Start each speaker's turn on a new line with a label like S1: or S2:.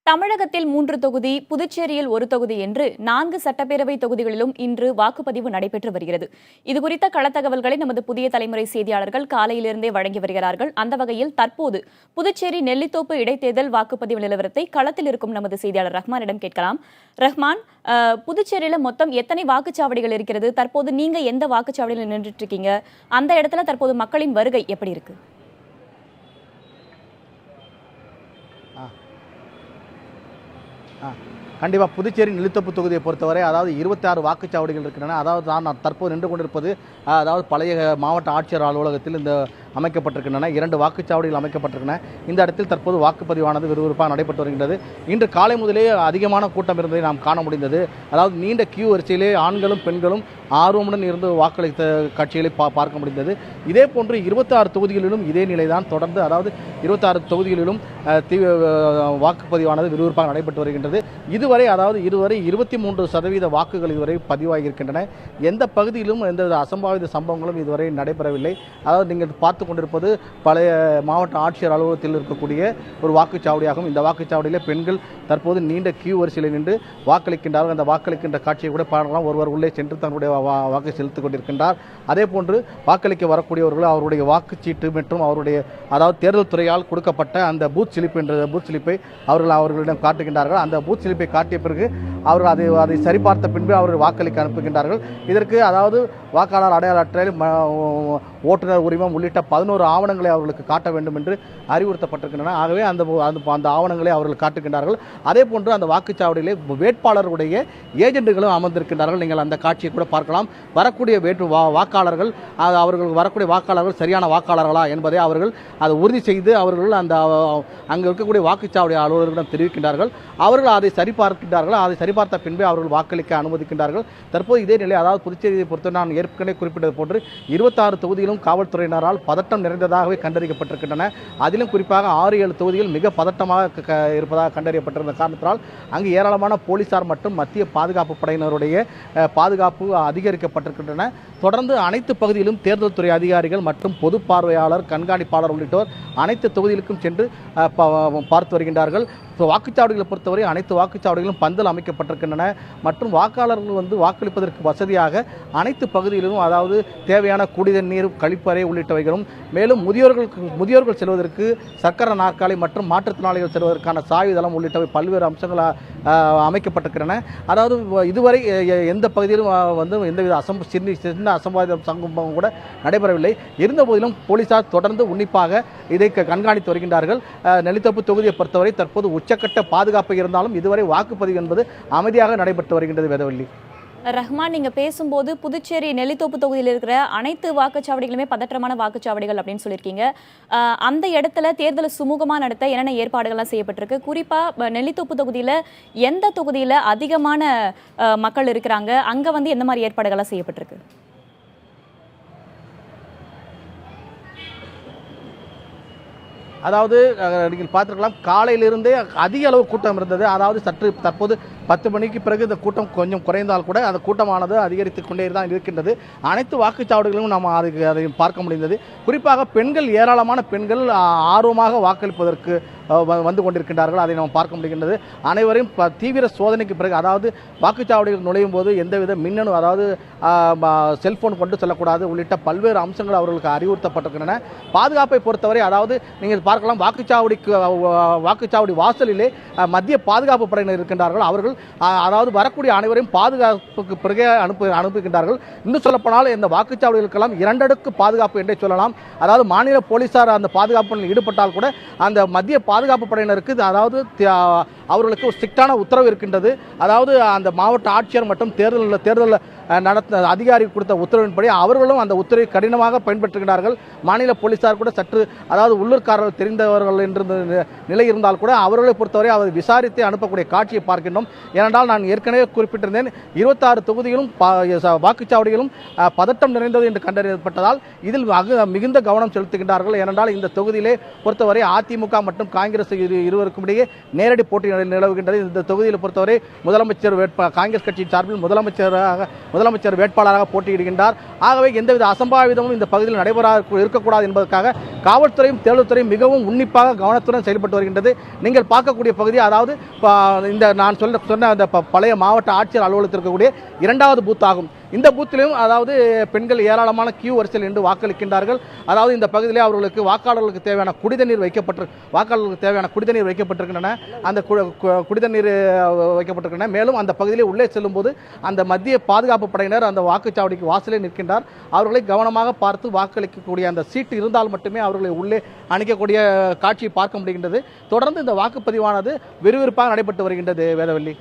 S1: தமிழகத்தில் 3 தொகுதி, புதுச்சேரியில் 1 தொகுதி என்று 4 சட்டப்பேரவை தொகுதிகளிலும் இன்று வாக்குப்பதிவு நடைபெற்று வருகிறது. இதுகுறித்த களத்தகவல்களை நமது புதிய தலைமுறை செய்தியாளர்கள் காலையிலிருந்தே வழங்கி வருகிறார்கள். அந்த வகையில் தற்போது புதுச்சேரி நெல்லித்தோப்பு இடைத்தேர்தல் வாக்குப்பதிவு நிலவரத்தை களத்தில் இருக்கும் நமது செய்தியாளர் ரஹ்மானிடம் கேட்கலாம். ரஹ்மான், புதுச்சேரியில மொத்தம் எத்தனை வாக்குச்சாவடிகள் இருக்கிறது? தற்போது நீங்க எந்த வாக்குச்சாவடியில் நின்றுட்டு இருக்கீங்க? அந்த இடத்துல தற்போது மக்களின் வருகை எப்படி இருக்கு?
S2: கண்டிப்பாக புதுச்சேரி நெல்லித்தோப்பு தொகுதியை பொறுத்தவரை அதாவது 26 வாக்குச்சாவடிகள் இருக்கின்றன. அதாவது நான் தற்போது நின்று கொண்டிருப்பது அதாவது பழைய மாவட்ட ஆட்சியர் அலுவலகத்தில் இந்த அமைக்கப்பட்டிருக்கின்றன. 2 வாக்குச்சாவடிகள் அமைக்கப்பட்டிருக்கின்றன. இந்த இடத்தில் தற்போது வாக்குப்பதிவானது விறுவிறுப்பாக நடைபெற்று வருகின்றது. இன்று காலை முதலே அதிகமான கூட்டம் இருந்ததை நாம் காண முடிந்தது. அதாவது நீண்ட கியூ வரிசையிலே ஆண்களும் பெண்களும் ஆர்வமுடன் இருந்து வாக்களித்த காட்சிகளை பார்க்க முடிந்தது. இதே போன்று 26 தொகுதிகளிலும் இதே நிலைதான் தொடர்ந்து, அதாவது 26 தொகுதிகளிலும் வாக்குப்பதிவானது விறுவிறுப்பாக நடைபெற்று வருகின்றது. இதுவரை 23% வாக்குகள் இதுவரை பதிவாகியிருக்கின்றன. எந்த பகுதியிலும் எந்த அசம்பாவித சம்பவங்களும் இதுவரை நடைபெறவில்லை. அதாவது நீங்கள் பார்த்து கொண்டிருப்பது பழைய மாவட்ட ஆட்சியர் அலுவலகத்தில் இருக்கக்கூடிய ஒரு வாக்குச்சாவடியாகும். இந்த வாக்குச்சாவடியில் பெண்கள் தற்போது நீண்ட கியூ வரிசையில் நின்று வாக்களிக்கின்றார்கள். அந்த வாக்களிக்கின்ற காட்சியை கூட பார்க்கலாம். ஒருவர் உள்ளே சென்று தன்னுடைய வாக்கு செலுத்திக் கொண்டிருக்கின்றார். அதே போன்று வாக்களிக்க வரக்கூடியவர்கள் அவருடைய வாக்குச்சீட்டு மற்றும் அவருடைய அதாவது தேர்தல் துறையால் கொடுக்கப்பட்ட அந்த பூத் ஸ்லிப் என்ற பூத் ஸ்லிப்பை அவர்களிடம் காட்டுகின்றார்கள். அந்த பூத் ஸ்லிப்பை காட்டிய பிறகு அவர்கள் அதை சரிபார்த்த பின்பு அவர்கள் வாக்களிக்க அனுப்புகின்றார்கள். இதற்கு அதாவது வாக்காளர் அடையாள அட்டை, ஓட்டுநர் உரிமம் உள்ளிட்ட 11 ஆவணங்களை அவர்களுக்கு காட்ட வேண்டும் என்று அறிவுறுத்தப்பட்டிருக்கின்றன. ஆகவே அந்த ஆவணங்களை அவர்கள் காட்டுகின்றார்கள். அதே போன்று அந்த வாக்குச்சாவடியிலே வேட்பாளருடைய ஏஜென்ட்டுகளும் அமர்ந்திருக்கின்றார்கள். நீங்கள் அந்த காட்சியை கூட பார்க்கலாம். வரக்கூடிய வாக்காளர்கள் அவர்கள் வரக்கூடிய வாக்காளர்கள் சரியான வாக்காளர்களா என்பதை அவர்கள் அதை உறுதி செய்து அவர்கள் அங்கே இருக்கக்கூடிய வாக்குச்சாவடி அலுவலர்களிடம் தெரிவிக்கின்றார்கள். அவர்கள் அதை சரிபார்க்கின்றார்கள். அதை சரிபார்த்த பின்பே அவர்கள் வாக்களிக்க அனுமதிக்கின்றார்கள். தற்போது இதே நிலை, அதாவது புதுச்சேரியை பொறுத்த நான் ஏற்கனவே குறிப்பிட்டது போன்று 26 தொகுதியிலும் காவல்துறையினரால் பதட்டம் நிறைந்ததாகவே கண்டறியப்பட்டிருக்கின்றன. அதிலும் குறிப்பாக 6-7 தொகுதிகள் மிக பதட்டமாக இருப்பதாக கண்டறியப்பட்டிருந்த காரணத்தினால் அங்கு ஏராளமான போலீசார் மற்றும் மத்திய பாதுகாப்பு படையினருடைய பாதுகாப்பு அதிகரிக்கப்பட்டிருக்கின்றன. தொடர்ந்து அனைத்து பகுதியிலும் தேர்தல் துறை அதிகாரிகள் மற்றும் பொது பார்வையாளர், கண்காணிப்பாளர் உள்ளிட்டோர் அனைத்து தொகுதிகளுக்கும் சென்று பார்த்து வருகின்றார்கள். வாக்குச்சாவடிகளை பொறுத்தவரை அனைத்து வாக்குச்சாவடிகளும் பந்தல் அமைக்கப்பட்டிருக்கின்றன. மற்றும் வாக்காளர்கள் வாக்களிப்பதற்கு வசதியாக அனைத்து பகுதிகளிலும் அதாவது தேவையான குடித நீர், கழிப்பறை உள்ளிட்டவைகளும், மேலும் முதியோர்கள் செல்வதற்கு சக்கர நாற்காலி மற்றும் மாற்றுத்திறனாளிகள் செல்வதற்கான சாய்வுதளம் உள்ளிட்டவை பல்வேறு அம்சங்கள் அமைக்கப்பட்டிருக்கின்றன. அதாவது இதுவரை எந்த பகுதியிலும் எந்தவித சின்ன அசம்பாவித சம்பவம் கூட நடைபெறவில்லை. இருந்தபோதிலும் போலீசார் தொடர்ந்து உன்னிப்பாக இதை கண்காணித்து வருகின்றார்கள். நெல்லித்தோப்பு தொகுதியை பொறுத்தவரை தற்போது உச்சக்கட்ட பாதுகாப்பு இருந்தாலும் இதுவரை வாக்குப்பதிவு என்பது அமைதியாக நடைபெற்று வருகின்றது. வேதவள்ளி,
S1: ரஹ்மான், நீங்க பேசும்போது புதுச்சேரி நெல்லித்தோப்பு தொகுதியில் இருக்கிற அனைத்து வாக்குச்சாவடிகளுமே பதற்றமான வாக்குச்சாவடிகள் அப்படின்னு சொல்லியிருக்கீங்க. அந்த இடத்துல தேர்தலை சுமூகமா நடத்த என்னென்ன ஏற்பாடுகள்லாம் செய்யப்பட்டிருக்கு? குறிப்பா நெல்லித்தோப்பு தொகுதியில எந்த தொகுதியில அதிகமான மக்கள் இருக்கிறாங்க, அங்க எந்த மாதிரி ஏற்பாடுகள்லாம் செய்யப்பட்டிருக்கு?
S2: அதாவது நீங்கள் பார்த்துருக்கலாம், காலையிலிருந்தே அதிக அளவு கூட்டம் இருந்தது. அதாவது தற்போது 10 மணிக்கு பிறகு இந்த கூட்டம் கொஞ்சம் குறைந்தால் கூட அந்த கூட்டமானது அதிகரித்து கொண்டே தான் இருக்கின்றது. அனைத்து வாக்குச்சாவடிகளும் நாம் அதை பார்க்க முடிந்தது. குறிப்பாக பெண்கள், ஏராளமான பெண்கள் ஆர்வமாக வாக்களிப்பதற்கு வந்து கொண்டிருக்கின்றார்கள். அதை நாம் பார்க்க முடிகின்றது. அனைவரையும் தீவிர சோதனைக்கு பிறகு, அதாவது வாக்குச்சாவடிகள் நுழையும் போது எந்தவித மின்னணு, அதாவது செல்போன் கொண்டு செல்லக்கூடாது உள்ளிட்ட பல்வேறு அம்சங்கள் அவர்களுக்கு அறிவுறுத்தப்பட்டிருக்கின்றன. பாதுகாப்பை பொறுத்தவரை அதாவது நீங்கள் பார்க்கலாம், வாக்குச்சாவடி வாசலிலே மத்திய பாதுகாப்பு படையினர் இருக்கின்றார்கள். அவர்கள் அதாவது வரக்கூடிய அனைவரையும் பாதுகாப்புக்கு பிறகு அனுப்புகின்றார்கள். இன்னும் சொல்லப்போனால் இந்த வாக்குச்சாவடிகளுக்கெல்லாம் 2 அடுக்கு பாதுகாப்பு என்றே சொல்லலாம். அதாவது மாநில போலீசார் அந்த பாதுகாப்பில் ஈடுபட்டால் கூட அந்த மத்திய பாதுகாப்பு படையினருக்கு அதாவது அவர்களுக்கு ஒரு ஸ்ட்ரிக்டான உத்தரவு இருக்கின்றது. அதாவது அந்த மாவட்ட ஆட்சியர் மற்றும் தேர்தல் நடத்த அதிகாரி கொடுத்த உத்தரவின்படி அவர்களும் அந்த உத்தரவை கடினமாக பயன்படுத்துகிறார்கள். மாநில போலீசார் கூட சற்று, அதாவது உள்ளூர்காரர்கள் தெரிந்தவர்கள் என்ற நிலை இருந்தால் கூட அவர்களை பொறுத்தவரை அவர் விசாரித்து அனுப்பக்கூடிய காட்சியை பார்க்கின்றோம். ஏனென்றால் நான் ஏற்கனவே குறிப்பிட்டிருந்தேன், 26 தொகுதிகளும் வாக்குச்சாவடிகளும் பதட்டம் நிறைந்தது என்று கண்டறியப்பட்டதால் இதில் மிகுந்த கவனம் செலுத்துகின்றார்கள். ஏனென்றால் இந்த தொகுதியிலே பொறுத்தவரை அதிமுக மற்றும் காங்கிரஸ் இருவருக்கும் இடையே நேரடி போட்டி நிலவுகின்றது. இந்த தொகுதியில் பொறுத்தவரை முதலமைச்சர் காங்கிரஸ் கட்சியின் சார்பில் முதலமைச்சர் வேட்பாளராக போட்டியிடுகின்றார். ஆகவே எந்தவித அசம்பாவிதமும் இந்த பகுதியில் நடைபெறாத இருக்கக்கூடாது என்பதற்காக காவல்துறையும் தேர்தல் துறையும் மிகவும் உன்னிப்பாக கவனத்துடன் செயல்பட்டு வருகின்றது. நீங்கள் பார்க்கக்கூடிய பகுதி, அதாவது இந்த நான் சொன்ன அந்த பழைய மாவட்ட ஆட்சியர் அலுவலகத்தில் இருக்கக்கூடிய 2வது பூத் ஆகும். இந்த பூத்திலும் அதாவது பெண்கள் ஏராளமான கியூ வரிசையில் நின்று வாக்களிக்கின்றார்கள். அதாவது இந்த பகுதியிலே அவர்களுக்கு வாக்காளர்களுக்கு தேவையான குடிதண்ணீர் வைக்கப்பட்டிருக்கின்றன. அந்த குடிதண்ணீர் வைக்கப்பட்டிருக்கின்றன. மேலும் அந்த பகுதியிலே உள்ளே செல்லும் போது அந்த மத்திய பாதுகாப்பு படையினர் அந்த வாக்குச்சாவடிக்கு வாசலே நிற்கின்றார். அவர்களை கவனமாக பார்த்து வாக்களிக்கக்கூடிய அந்த சீட்டு இருந்தால் மட்டுமே அவர்களை உள்ளே அணிக்கக்கூடிய காட்சியை பார்க்க முடிகின்றது. தொடர்ந்து இந்த வாக்குப்பதிவானது விறுவிறுப்பாக நடைபெற்று வருகின்றது. வேதவள்ளி.